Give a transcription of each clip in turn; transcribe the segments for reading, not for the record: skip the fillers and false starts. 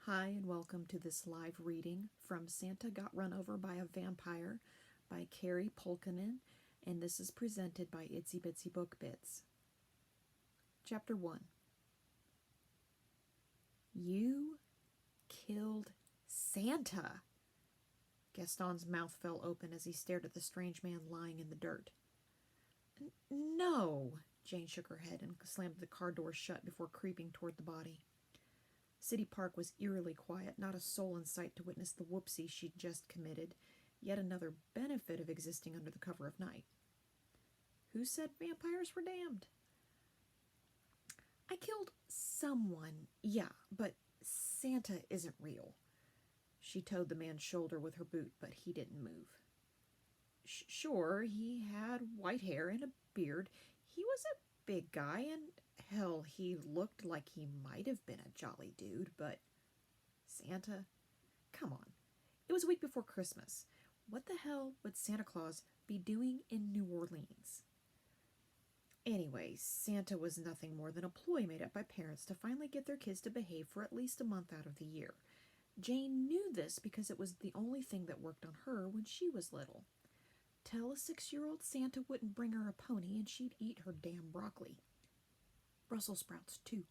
Hi, and welcome to this live reading from Santa Got Run Over by a Vampire by Carrie Pulkinen, and this is presented by Itsy Bitsy Book Bits. Chapter 1. You killed Santa! Gaston's mouth fell open as he stared at the strange man lying in the dirt. No! Jane shook her head and slammed the car door shut before creeping toward the body. City Park was eerily quiet, not a soul in sight to witness the whoopsie she'd just committed, yet another benefit of existing under the cover of night. Who said vampires were damned? I killed someone, yeah, but Santa isn't real. She toed the man's shoulder with her boot, but he didn't move. Sure, he had white hair and a beard. He was a big guy, and hell, he looked like he might have been a jolly dude, but Santa? Come on. It was a week before Christmas. What the hell would Santa Claus be doing in New Orleans? Anyway, Santa was nothing more than a ploy made up by parents to finally get their kids to behave for at least a month out of the year. Jane knew this because it was the only thing that worked on her when she was little. Tell a 6-year-old Santa wouldn't bring her a pony and she'd eat her damn broccoli. Brussels sprouts, too.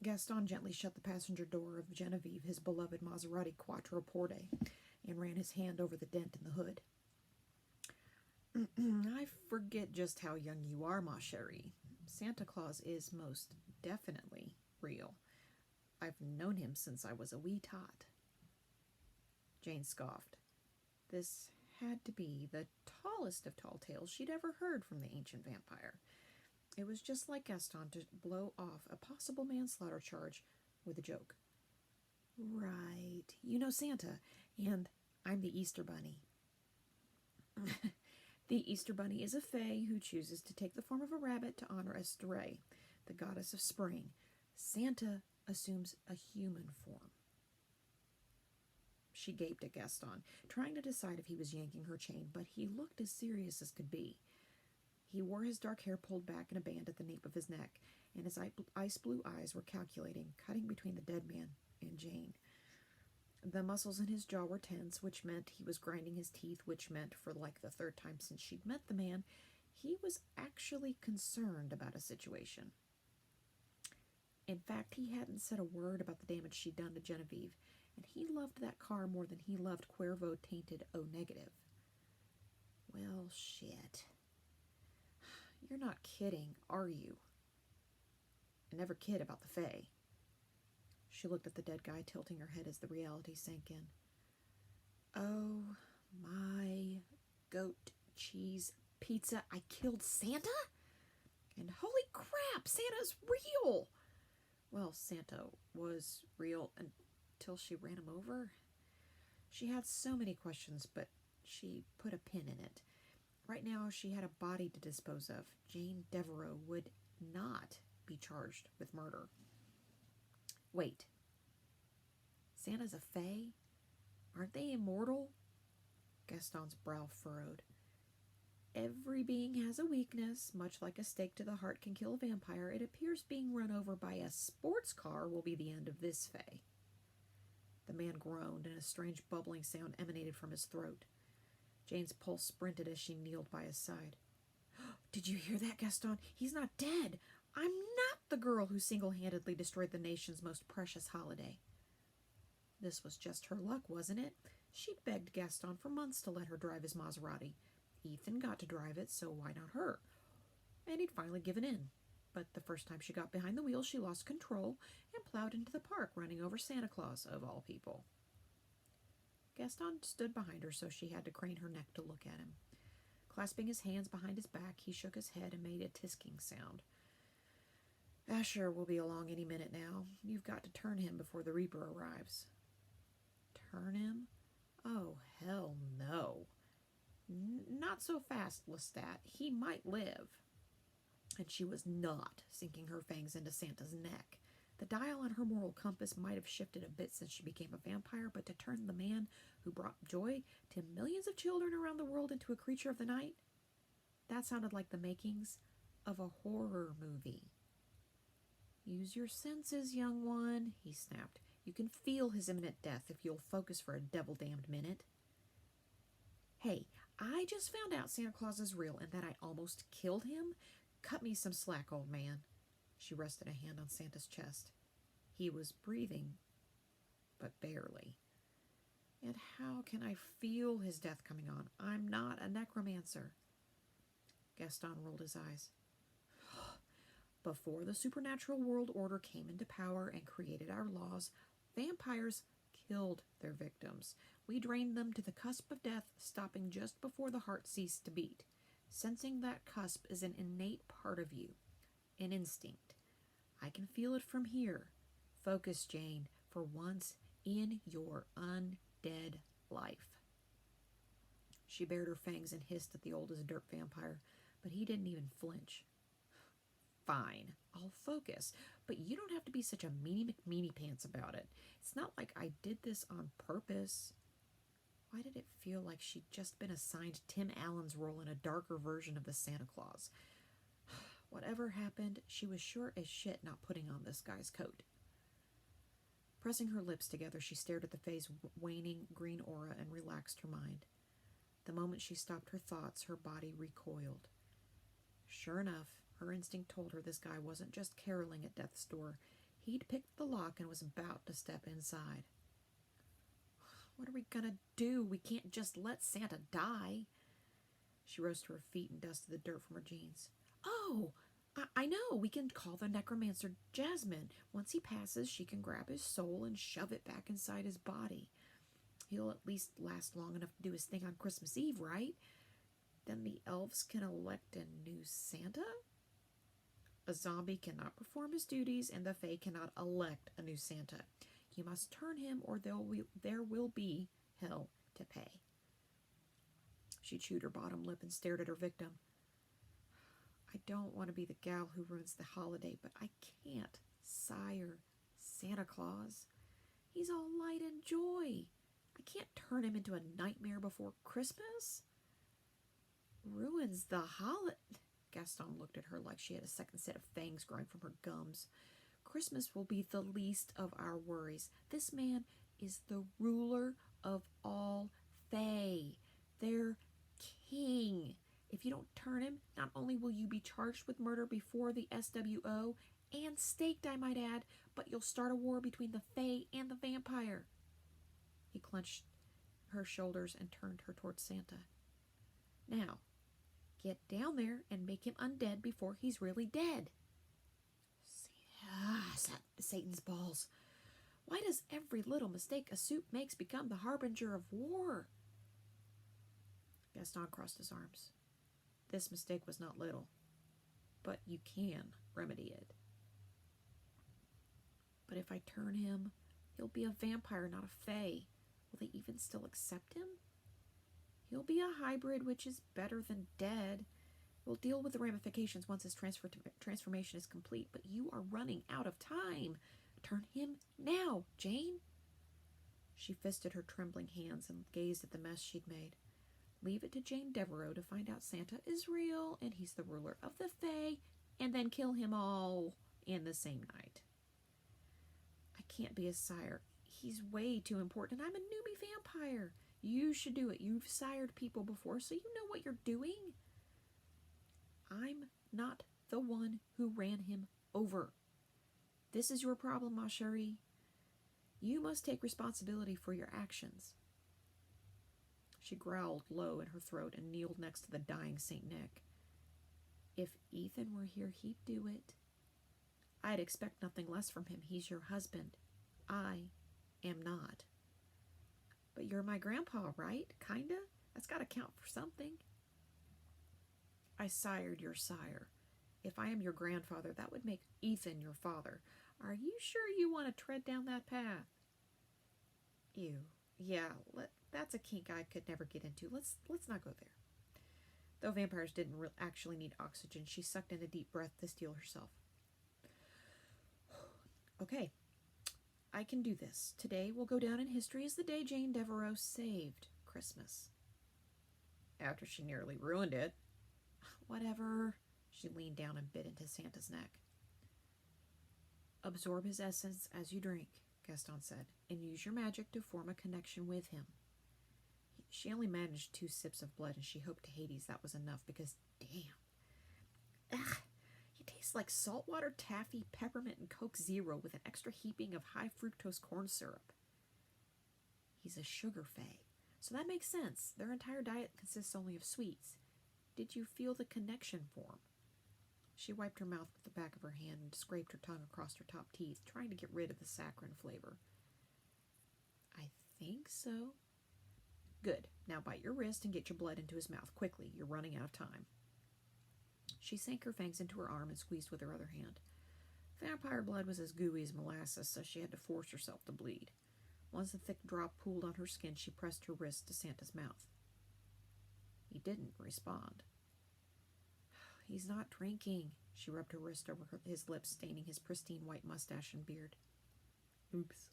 Gaston gently shut the passenger door of Genevieve, his beloved Maserati Quattro Porte, and ran his hand over the dent in the hood. I forget just how young you are, ma chérie. Santa Claus is most definitely real. I've known him since I was a wee tot. Jane scoffed. This had to be the tallest of tall tales she'd ever heard from the ancient vampire. It was just like Gaston to blow off a possible manslaughter charge with a joke. Right, you know Santa, and I'm the Easter Bunny. The Easter Bunny is a fae who chooses to take the form of a rabbit to honor Estere, the goddess of spring. Santa assumes a human form. She gaped at Gaston, trying to decide if he was yanking her chain, but he looked as serious as could be. He wore his dark hair pulled back in a band at the nape of his neck, and his ice-blue eyes were calculating, cutting between the dead man and Jane. The muscles in his jaw were tense, which meant he was grinding his teeth, which meant, for like the third time since she'd met the man, he was actually concerned about a situation. In fact, he hadn't said a word about the damage she'd done to Genevieve, and he loved that car more than he loved Cuervo-tainted O-negative. Well, shit. You're not kidding, are you? I never kid about the fae. She looked at the dead guy, tilting her head as the reality sank in. Oh my goat cheese pizza, I killed Santa? And holy crap, Santa's real! Well, Santa was real until she ran him over. She had so many questions, but she put a pin in it. Right now, she had a body to dispose of. Jane Devereaux would not be charged with murder. Wait. Santa's a fae? Aren't they immortal? Gaston's brow furrowed. Every being has a weakness. Much like a stake to the heart can kill a vampire, it appears being run over by a sports car will be the end of this fae. The man groaned, and a strange bubbling sound emanated from his throat. Jane's pulse sprinted as she kneeled by his side. Did you hear that, Gaston? He's not dead. I'm not the girl who single-handedly destroyed the nation's most precious holiday. This was just her luck, wasn't it? She'd begged Gaston for months to let her drive his Maserati. Ethan got to drive it, so why not her? And he'd finally given in. But the first time she got behind the wheel, she lost control and plowed into the park, running over Santa Claus, of all people. Gaston stood behind her, so she had to crane her neck to look at him. Clasping his hands behind his back, he shook his head and made a tisking sound. Asher will be along any minute now. You've got to turn him before the Reaper arrives. Turn him? Oh, hell no. Not so fast, Lestat. He might live. And she was not sinking her fangs into Santa's neck. The dial on her moral compass might have shifted a bit since she became a vampire, but to turn the man who brought joy to millions of children around the world into a creature of the night? That sounded like the makings of a horror movie. Use your senses, young one, he snapped. You can feel his imminent death if you'll focus for a devil-damned minute. Hey, I just found out Santa Claus is real and that I almost killed him. Cut me some slack, old man. She rested a hand on Santa's chest. He was breathing, but barely. And how can I feel his death coming on? I'm not a necromancer. Gaston rolled his eyes. Before the supernatural world order came into power and created our laws, vampires killed their victims. We drained them to the cusp of death, stopping just before the heart ceased to beat. Sensing that cusp is an innate part of you, an instinct. I can feel it from here. Focus, Jane, for once in your undead life. She bared her fangs and hissed at the old-as-dirt vampire, but he didn't even flinch. Fine, I'll focus, but you don't have to be such a meanie pants about it. It's not like I did this on purpose. Why did it feel like she'd just been assigned Tim Allen's role in a darker version of the Santa Claus? Whatever happened, she was sure as shit not putting on this guy's coat. Pressing her lips together, she stared at the Fae's waning green aura and relaxed her mind. The moment she stopped her thoughts, her body recoiled. Sure enough, her instinct told her this guy wasn't just caroling at death's door. He'd picked the lock and was about to step inside. What are we gonna do? We can't just let Santa die. She rose to her feet and dusted the dirt from her jeans. Oh, I know. We can call the necromancer Jasmine. Once he passes, she can grab his soul and shove it back inside his body. He'll at least last long enough to do his thing on Christmas Eve, right? Then the elves can elect a new Santa? A zombie cannot perform his duties, and the Fae cannot elect a new Santa. You must turn him, or there will be hell to pay. She chewed her bottom lip and stared at her victim. I don't want to be the gal who ruins the holiday, but I can't sire Santa Claus. He's all light and joy. I can't turn him into a nightmare before Christmas. Ruins the holiday. Gaston looked at her like she had a second set of fangs growing from her gums. Christmas will be the least of our worries. This man is the ruler of all Fae. Their king. If you don't turn him, not only will you be charged with murder before the SWO, and staked, I might add, but you'll start a war between the Fae and the vampire. He clenched her shoulders and turned her towards Santa. Now, get down there and make him undead before he's really dead. Satan's balls. Why does every little mistake a soup makes become the harbinger of war? Gaston crossed his arms. This mistake was not little, but you can remedy it. But if I turn him, he'll be a vampire, not a Fae. Will they even still accept him? He'll be a hybrid, which is better than dead. We'll deal with the ramifications once his transformation is complete, but you are running out of time. Turn him now, Jane. She fisted her trembling hands and gazed at the mess she'd made. Leave it to Jane Devereaux to find out Santa is real and he's the ruler of the Fae, and then kill him all in the same night. I can't be a sire. He's way too important. I'm a newbie vampire. You should do it. You've sired people before, so you know what you're doing. I'm not the one who ran him over. This is your problem, ma chérie. You must take responsibility for your actions. She growled low in her throat and kneeled next to the dying St. Nick. If Ethan were here, he'd do it. I'd expect nothing less from him. He's your husband. I am not. But you're my grandpa, right? Kinda? That's gotta count for something. I sired your sire. If I am your grandfather, that would make Ethan your father. Are you sure you want to tread down that path? Ew. Yeah, that's a kink I could never get into. Let's not go there. Though vampires didn't actually need oxygen, she sucked in a deep breath to steel herself. Okay, I can do this. Today will go down in history as the day Jane Devereaux saved Christmas. After she nearly ruined it. Whatever. She leaned down and bit into Santa's neck. Absorb his essence as you drink, Gaston said, and use your magic to form a connection with him. She only managed 2 sips of blood, and she hoped to Hades that was enough because, damn. Ugh, he tastes like saltwater taffy, peppermint, and Coke Zero with an extra heaping of high fructose corn syrup. He's a sugar fae, so that makes sense. Their entire diet consists only of sweets. Did you feel the connection form? She wiped her mouth with the back of her hand and scraped her tongue across her top teeth, trying to get rid of the saccharine flavor. I think so. Good. Now bite your wrist and get your blood into his mouth quickly. You're running out of time. She sank her fangs into her arm and squeezed with her other hand. Vampire blood was as gooey as molasses, so she had to force herself to bleed. Once the thick drop pooled on her skin, she pressed her wrist to Santa's mouth. He didn't respond. He's not drinking. She rubbed her wrist over his lips, staining his pristine white mustache and beard. Oops.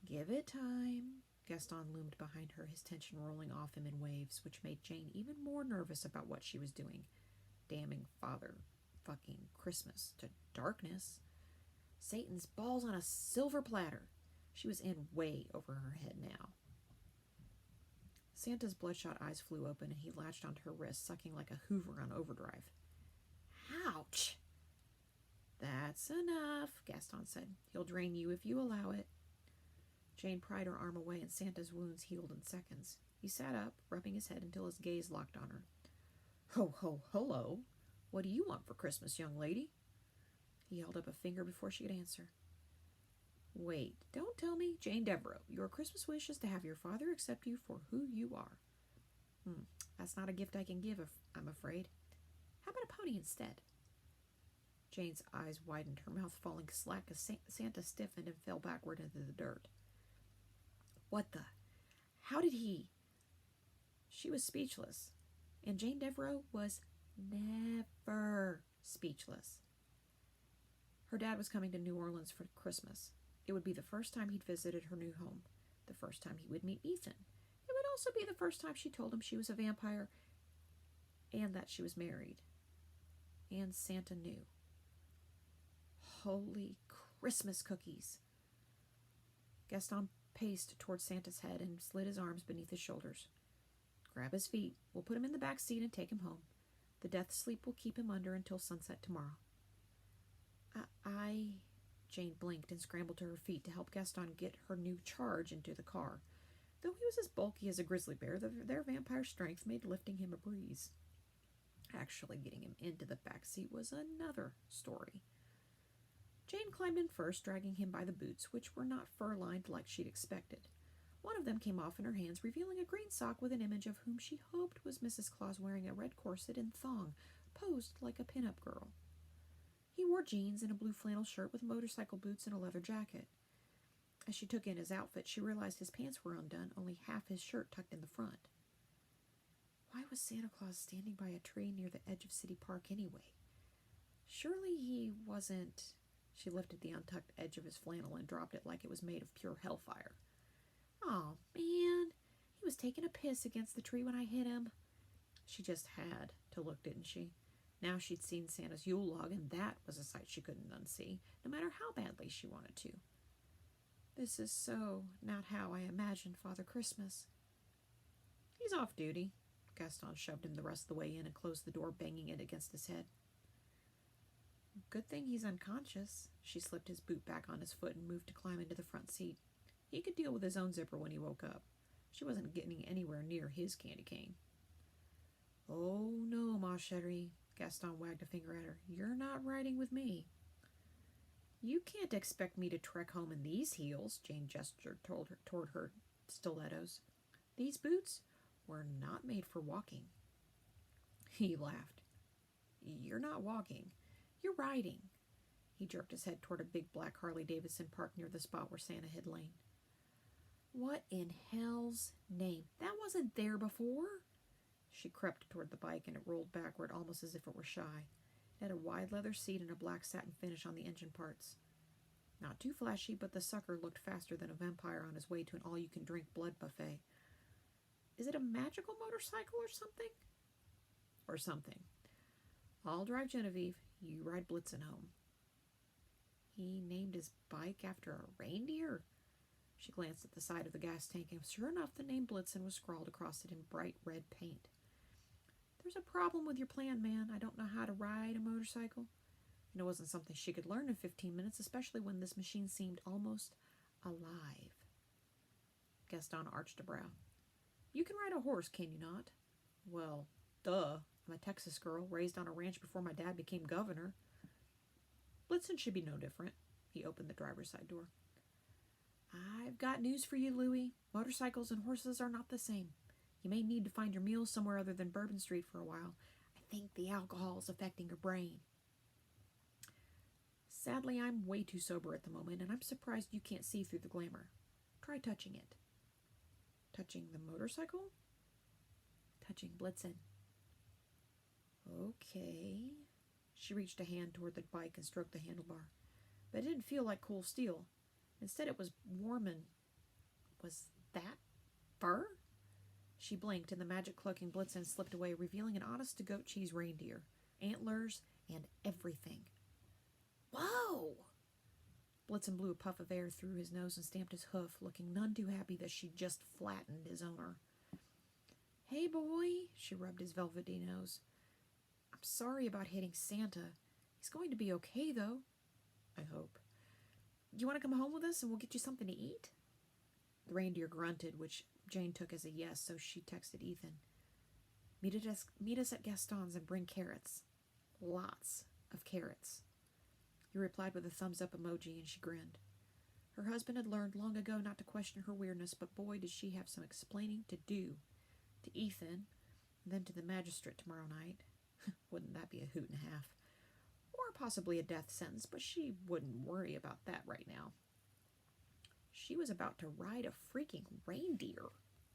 Give it time. Gaston loomed behind her, his tension rolling off him in waves, which made Jane even more nervous about what she was doing. Damning Father fucking Christmas to darkness. Satan's balls on a silver platter. She was in way over her head now. Santa's bloodshot eyes flew open, and he latched onto her wrist, sucking like a Hoover on overdrive. Ouch! That's enough, Gaston said. He'll drain you if you allow it. Jane pried her arm away, and Santa's wounds healed in seconds. He sat up, rubbing his head until his gaze locked on her. Ho, ho, hello. What do you want for Christmas, young lady? He held up a finger before she could answer. Wait, don't tell me. Jane Devereaux, your Christmas wish is to have your father accept you for who you are. That's not a gift I can give, I'm afraid. How about a pony instead? Jane's eyes widened, her mouth falling slack as Santa stiffened and fell backward into the dirt. What the? How did he? She was speechless, and Jane Devereaux was never speechless. Her dad was coming to New Orleans for Christmas. It would be the first time he'd visited her new home, the first time he would meet Ethan. It would also be the first time she told him she was a vampire and that she was married. And Santa knew. Holy Christmas cookies! Gaston paced toward Santa's head and slid his arms beneath his shoulders. Grab his feet. We'll put him in the back seat and take him home. The death sleep will keep him under until sunset tomorrow. Jane blinked and scrambled to her feet to help Gaston get her new charge into the car. Though he was as bulky as a grizzly bear, their vampire strength made lifting him a breeze. Actually getting him into the back seat was another story. Jane climbed in first, dragging him by the boots, which were not fur-lined like she'd expected. One of them came off in her hands, revealing a green sock with an image of whom she hoped was Mrs. Claus wearing a red corset and thong, posed like a pin-up girl. He wore jeans and a blue flannel shirt with motorcycle boots and a leather jacket. As she took in his outfit, she realized his pants were undone, only half his shirt tucked in the front. Why was Santa Claus standing by a tree near the edge of City Park anyway? Surely he wasn't... She lifted the untucked edge of his flannel and dropped it like it was made of pure hellfire. Oh, man. He was taking a piss against the tree when I hit him. She just had to look, didn't she? Now she'd seen Santa's Yule log, and that was a sight she couldn't unsee, no matter how badly she wanted to. This is so not how I imagined Father Christmas. He's off duty. Gaston shoved him the rest of the way in and closed the door, banging it against his head. Good thing he's unconscious. She slipped his boot back on his foot and moved to climb into the front seat. He could deal with his own zipper when he woke up. She wasn't getting anywhere near his candy cane. Oh no, ma chérie. Gaston wagged a finger at her. You're not riding with me. You can't expect me to trek home in these heels, Jane gestured toward her stilettos. These boots were not made for walking. He laughed. You're not walking. You're riding. He jerked his head toward a big black Harley-Davidson parked near the spot where Santa had lain. What in hell's name? That wasn't there before. She crept toward the bike, and it rolled backward almost as if it were shy. It had a wide leather seat and a black satin finish on the engine parts. Not too flashy, but the sucker looked faster than a vampire on his way to an all-you-can-drink blood buffet. Is it a magical motorcycle or something? Or something. I'll drive Genevieve. You ride Blitzen home. He named his bike after a reindeer? She glanced at the side of the gas tank, and sure enough, the name Blitzen was scrawled across it in bright red paint. There's a problem with your plan, man. I don't know how to ride a motorcycle. And it wasn't something she could learn in 15 minutes, especially when this machine seemed almost alive. Gaston arched a brow. You can ride a horse, can you not? Well, duh. I'm a Texas girl, raised on a ranch before my dad became governor. Blitzen should be no different. He opened the driver's side door. I've got news for you, Louie. Motorcycles and horses are not the same. You may need to find your meals somewhere other than Bourbon Street for a while. I think the alcohol is affecting your brain. Sadly, I'm way too sober at the moment, and I'm surprised you can't see through the glamour. Try touching it. Touching the motorcycle? Touching Blitzen. Okay. She reached a hand toward the bike and stroked the handlebar. But it didn't feel like cool steel. Instead, it was warm and... Was that fur? She blinked, and the magic-cloaking Blitzen slipped away, revealing an honest-to-goat cheese reindeer, antlers, and everything. Whoa! Blitzen blew a puff of air through his nose and stamped his hoof, looking none too happy that she'd just flattened his owner. Hey, boy, she rubbed his velvety nose. I'm sorry about hitting Santa. He's going to be okay, though. I hope. You want to come home with us and we'll get you something to eat? The reindeer grunted, which Jane took as a yes, so she texted Ethan. Meet us at Gaston's and bring carrots. Lots of carrots. He replied with a thumbs-up emoji, and she grinned. Her husband had learned long ago not to question her weirdness, but boy, did she have some explaining to do. To Ethan, and then to the magistrate tomorrow night. Wouldn't that be a hoot and a half? Or possibly a death sentence, but she wouldn't worry about that right now. She was about to ride a freaking